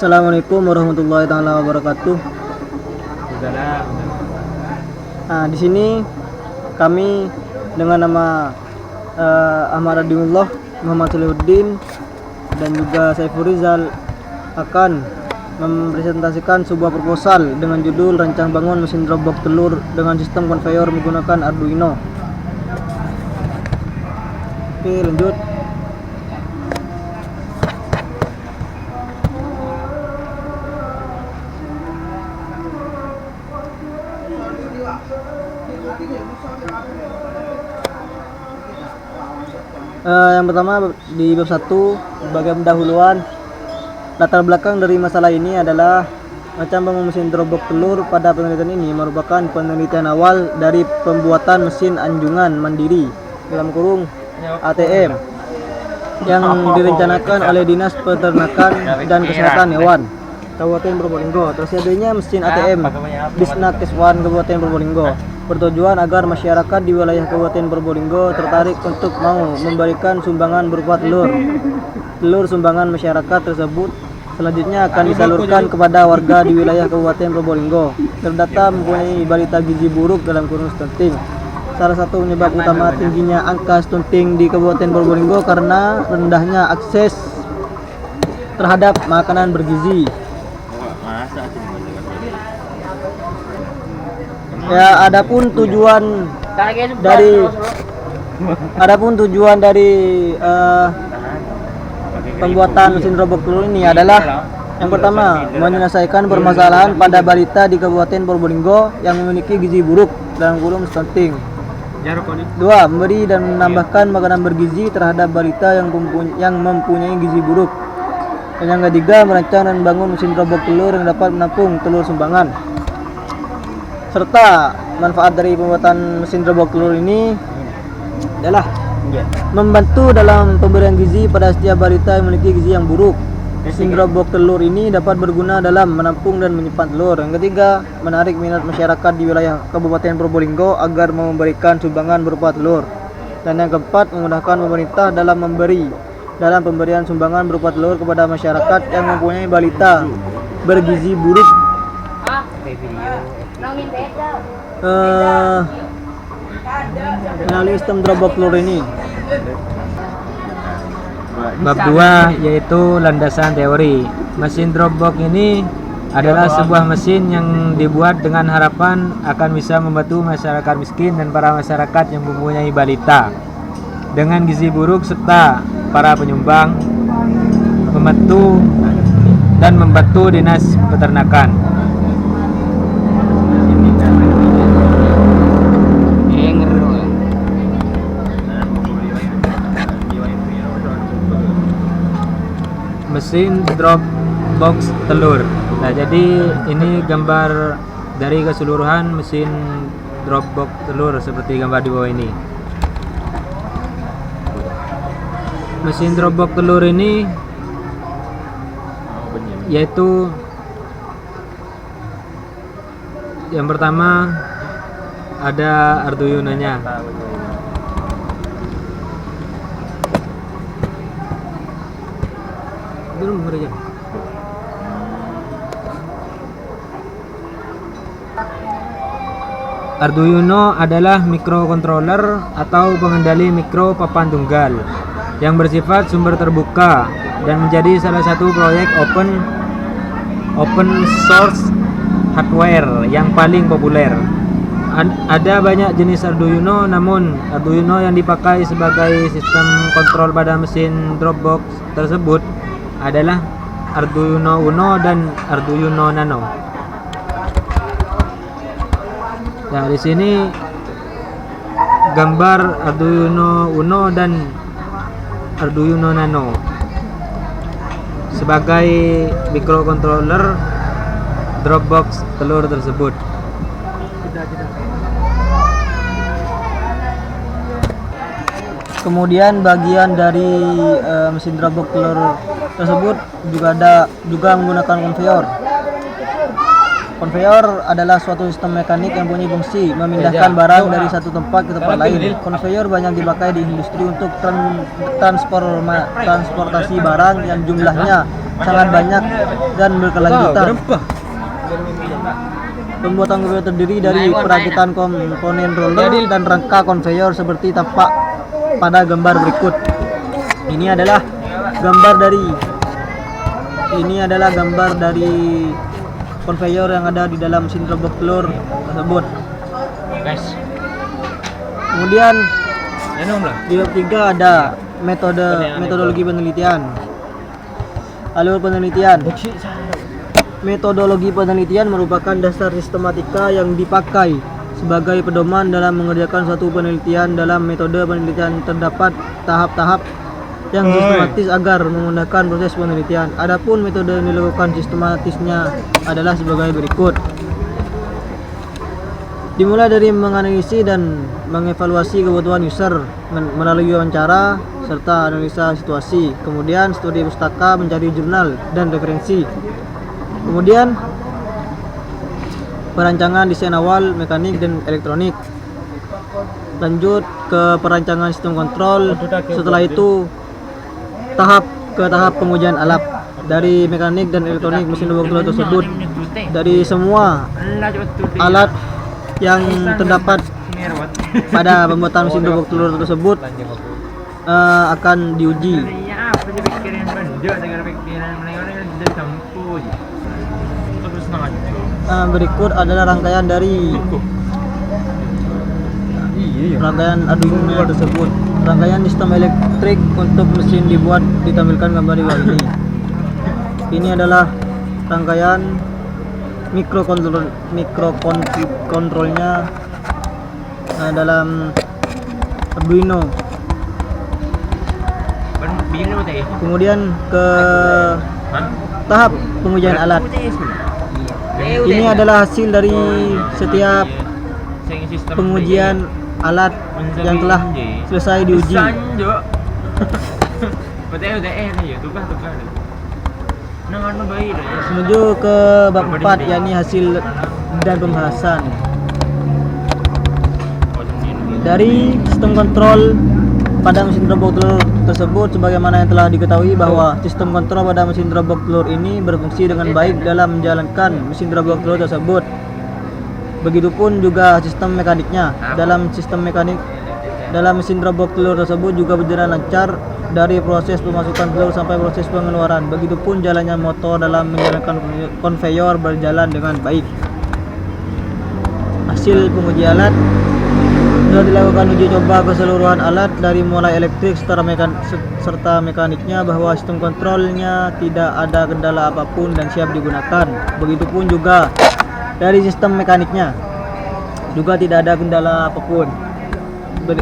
Assalamualaikum warahmatullahi taala wabarakatuh. Nah, di sini kami dengan nama Ahmad Radimullah, Muhammad Solihuddin, dan juga Saiful Rizal akan mempresentasikan sebuah proposal dengan judul Rancang Bangun Mesin Drop Box Telur dengan Sistem Konveyor Menggunakan Arduino. Oke, lanjut. Yang pertama di bab 1 sebagai pendahuluan, latar belakang dari masalah ini adalah rancang bangun mesin drop box telur. Pada penelitian ini merupakan penelitian awal dari pembuatan mesin anjungan mandiri dalam kurung ATM yang direncanakan oleh Dinas Peternakan dan Kesehatan Hewan Kabupaten Probolinggo. Tersedianya mesin ATM Disnakes 1 Kabupaten Probolinggo bertujuan agar masyarakat di wilayah Kabupaten Probolinggo tertarik untuk mau memberikan sumbangan berupa telur. Telur sumbangan masyarakat tersebut selanjutnya akan disalurkan kepada warga di wilayah Kabupaten Probolinggo. Terdata mempunyai balita gizi buruk dalam kurung stunting. Salah satu penyebab utama tingginya angka stunting di Kabupaten Probolinggo karena rendahnya akses terhadap makanan bergizi. Ya, adapun tujuan dari pembuatan mesin drop box telur ini adalah yang pertama, menyelesaikan permasalahan pada balita di Kabupaten Probolinggo yang memiliki gizi buruk dalam kurung stunting. Dua, memberi dan menambahkan makanan bergizi terhadap balita yang mempunyai gizi buruk. Dan yang ketiga, merancang dan membangun mesin drop box telur yang dapat menampung telur sumbangan. Serta manfaat dari pembuatan mesin drop box telur ini adalah membantu dalam pemberian gizi pada setiap balita yang memiliki gizi yang buruk. Mesin drop box telur ini dapat berguna dalam menampung dan menyimpan telur. Yang ketiga, menarik minat masyarakat di wilayah Kabupaten Probolinggo agar memberikan sumbangan berupa telur. Dan yang keempat, memudahkan pemerintah dalam pemberian sumbangan berupa telur kepada masyarakat yang mempunyai balita bergizi buruk. Melalui sistem drop box telur ini. Bab 2 yaitu landasan teori. Mesin drop box ini adalah sebuah mesin yang dibuat dengan harapan akan bisa membantu masyarakat miskin dan para masyarakat yang mempunyai balita dengan gizi buruk serta para penyumbang, membantu Dinas Peternakan. Mesin drop box telur. Nah, jadi ini gambar dari keseluruhan mesin drop box telur seperti gambar di bawah ini. Mesin drop box telur ini yaitu yang pertama ada Arduino-nya. Arduino adalah mikrokontroler atau pengendali mikro papan tunggal yang bersifat sumber terbuka dan menjadi salah satu proyek open source hardware yang paling populer. Ada banyak jenis Arduino, namun Arduino yang dipakai sebagai sistem kontrol pada mesin drop box tersebut adalah Arduino Uno dan Arduino Nano. Nah, di sini gambar Arduino Uno dan Arduino Nano sebagai mikrokontroler drop box telur tersebut. Kemudian bagian dari mesin drop box telur tersebut juga menggunakan konveyor. Konveyor adalah suatu sistem mekanik yang punya fungsi memindahkan barang dari satu tempat ke tempat lain. Konveyor banyak dipakai di industri untuk transportasi barang yang jumlahnya sangat banyak dan berkelanjutan. Pembuatan konveyor terdiri dari perakitan komponen roller dan rangka konveyor seperti tampak pada gambar berikut. Ini adalah gambar dari konveyor yang ada di dalam mesin robot telur tersebut. Kemudian di bab 3 ada metodologi penelitian. Alur penelitian. Metodologi penelitian merupakan dasar sistematika yang dipakai sebagai pedoman dalam mengerjakan suatu penelitian. Dalam metode penelitian terdapat tahap-tahap yang sistematis agar memudahkan proses penelitian. Adapun metode yang dilakukan sistematisnya adalah sebagai berikut. Dimulai dari menganalisis dan mengevaluasi kebutuhan user melalui wawancara serta analisa situasi. Kemudian studi pustaka, mencari jurnal dan referensi. Kemudian perancangan desain awal mekanik dan elektronik. Lanjut ke perancangan sistem kontrol. Setelah itu tahap pengujian alat dari mekanik dan elektronik mesin robot telur tersebut. Dari semua alat yang terdapat pada pembuatan mesin robot telur tersebut akan diuji. Berikut adalah rangkaian dari Arduino tersebut. Rangkaian sistem elektrik untuk mesin dibuat, ditampilkan gambar di bawah ini. Ini adalah rangkaian mikrokontrolnya dalam Arduino. Kemudian ke tahap pengujian alat. Ini adalah hasil dari setiap pengujian alat yang telah selesai diuji. Menuju ke bab 4, yakni hasil dan pembahasan. Dari sistem kontrol pada mesin robot telur tersebut, sebagaimana yang telah diketahui bahwa sistem kontrol pada mesin robot telur ini berfungsi dengan baik dalam menjalankan mesin robot telur tersebut. Begitupun juga sistem mekaniknya. Dalam mesin robot telur tersebut juga berjalan lancar dari proses pemasukan telur sampai proses pengeluaran. Begitupun jalannya motor dalam menjalankan konveyor berjalan dengan baik. Hasil penguji alat. Sudah dilakukan uji coba keseluruhan alat dari mulai elektrik serta mekaniknya, bahwa sistem kontrolnya tidak ada kendala apapun dan siap digunakan. Begitupun juga dari sistem mekaniknya juga tidak ada kendala apapun.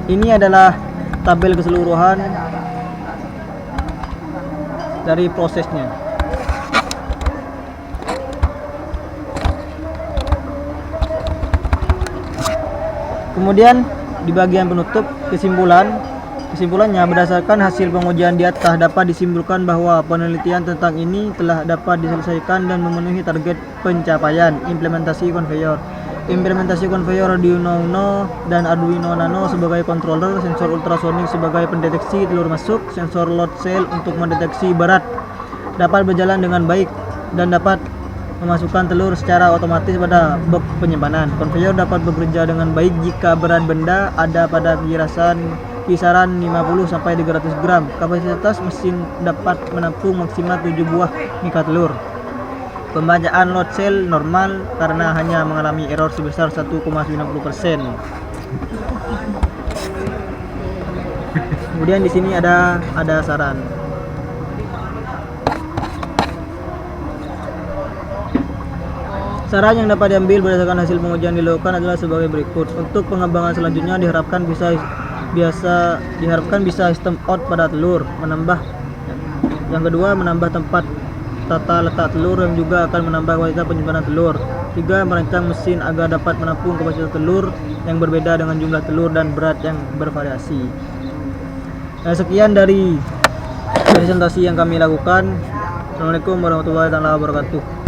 Ini adalah tabel keseluruhan dari prosesnya. Kemudian di bagian penutup, kesimpulannya berdasarkan hasil pengujian di atas dapat disimpulkan bahwa penelitian tentang ini telah dapat diselesaikan dan memenuhi target pencapaian. Implementasi konveyor Arduino Uno dan Arduino Nano sebagai controller, sensor ultrasonik sebagai pendeteksi telur masuk, sensor load cell untuk mendeteksi berat, dapat berjalan dengan baik dan dapat memasukkan telur secara otomatis pada box penyimpanan. Konveyor dapat bekerja dengan baik jika berat benda ada pada kisaran 50 sampai 300 gram. Kapasitas mesin dapat menampung maksimal 7 buah mika telur. Pembacaan load cell normal karena hanya mengalami error sebesar 1,90%. Kemudian di sini ada saran. Saran yang dapat diambil berdasarkan hasil pengujian dilakukan adalah sebagai berikut. Untuk pengembangan selanjutnya diharapkan bisa sistem out pada telur, yang kedua menambah tempat tata letak telur yang juga akan menambah kualitas penyimpanan telur. 3. Merancang mesin agar dapat menampung kapasitas telur yang berbeda dengan jumlah telur dan berat yang bervariasi. Sekian dari presentasi yang kami lakukan. Assalamualaikum warahmatullahi wabarakatuh.